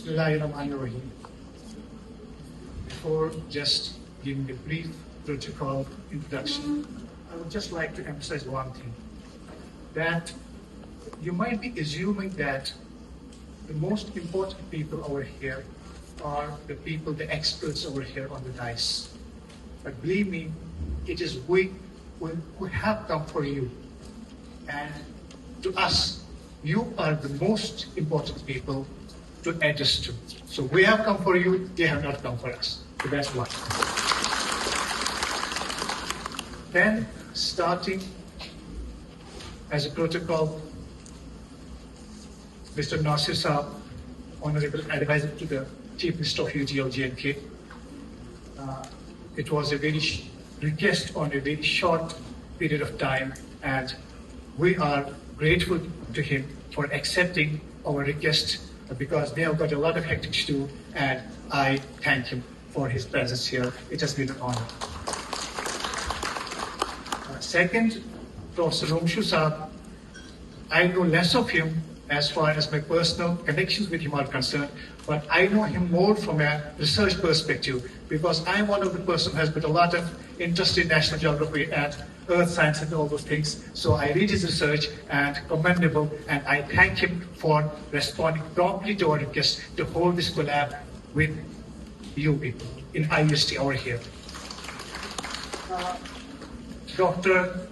Bismillahirrahmanirrahim. Before just giving a brief protocol introduction, I would just like to emphasize one thing, that you might be assuming that the most important people over here are the people, the experts over here on the dais. But believe me, it is we who have come for you. And to us, you are the most important people to address to. So we have come for you, they have not come for us. So that's one. Then, starting as a protocol, Mr. Nasir Saab, Honorable Advisor to the Chief Minister of UGL JNK. It was a very request on a very short period of time, and we are grateful to him for accepting our request because they have got a lot of hectic to do, and I thank him for his presence here. It has been an honor. Second, Professor Romshu Saab, I know less of him as far as my personal connections with him are concerned, but I know him more from a research perspective because I'm one of the person who has got a lot of interest in national geography and earth science and all those things. So I read his research and commendable, and I thank him for responding promptly to our request to hold this collab with you people in IUST over here. Dr.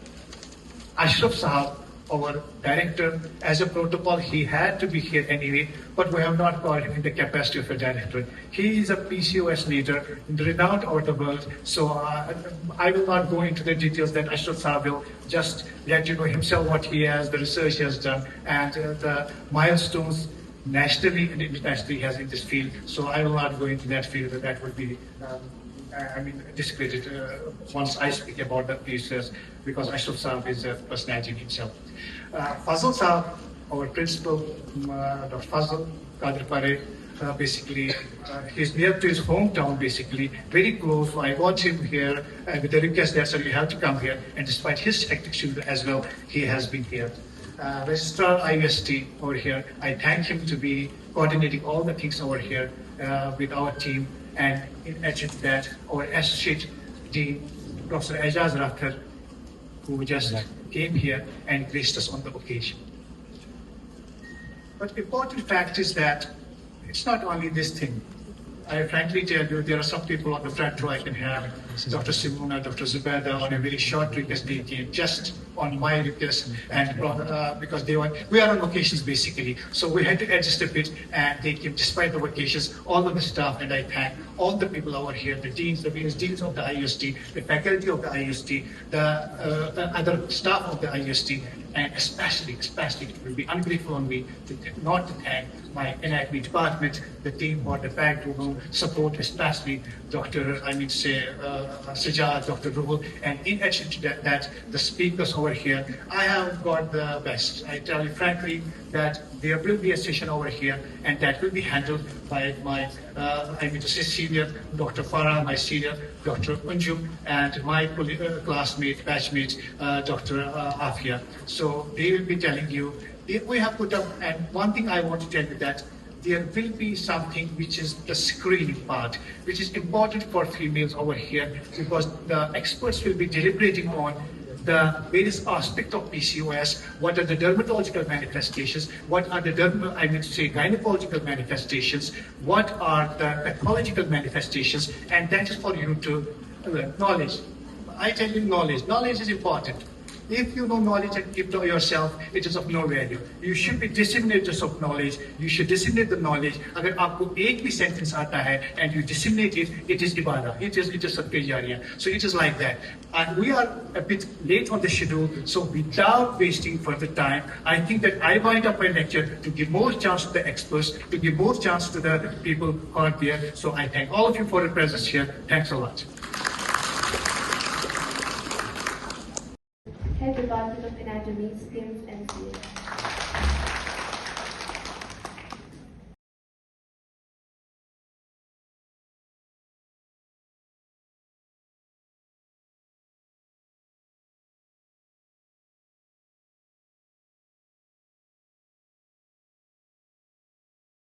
Ashraf Sahab, our director, as a protocol, he had to be here anyway, but we have not got him in the capacity of a director. He is a PCOS leader, renowned out the world, so I will not go into the details that Ashraf Sahab will just let you know himself what he has, the research he has done, and the milestones nationally and internationally he has in this field. So I will not go into that field, that would be discredited once I speak about the PCOS, because Ashraf Saab is a personality himself. Fazl Saab, our principal, Dr. Fazl Qadir Pare, basically, he's near to his hometown, basically, very close. I got him here with the request that, sir, you have to come here, and despite his hectic schedule as well, he has been here. Registrar IUST over here, I thank him to be coordinating all the things over here with our team, and in addition to that, our Associate Dean, Professor Ajaz Rathar, who just came here and graced us on the occasion. But important fact is that it's not only this thing. I frankly tell you, there are some people on the front row I can have, Dr. Simona, Dr. Zubaida, on a very short request they came, just on my request, and because we are on vacations basically, so we had to adjust a bit, and they came despite the vacations, all of the staff, and I thank all the people over here, the deans, the various deans of the IUST, the faculty of the IUST, the other staff of the IUST, and especially it will be ungrateful on me not to thank my anatomy department, the team for the fact who support, especially Dr. Sajjad, Dr. Ruhul, and in addition to that, the speakers over here. I have got the best. I tell you frankly that there will be a session over here, and that will be handled by my senior, Dr. Farah, my senior, Dr. Unjum, and my classmate, batchmate, Dr. Afia. So they will be telling you, we have put up, and one thing I want to tell you that there will be something which is the screening part, which is important for females over here, because the experts will be deliberating on the various aspects of PCOS, what are the dermatological manifestations, what are the gynecological manifestations, what are the pathological manifestations, and that is for you to learn. Knowledge. I tell you knowledge. Knowledge is important. If you know knowledge and keep to yourself, it is of no value. You should be disseminators of knowledge. You should disseminate the knowledge. अगर आपको एक भी sentence आता है and you disseminate it, it is ibadah. It is sadaqah jariyah. So it is like that. And we are a bit late on the schedule, so without wasting further time, I think that I wind up my lecture to give more chance to the experts, to give more chance to the people who are there. So I thank all of you for your presence here. Thanks a lot. Head Department of Anatomy, SKIMS, NCA.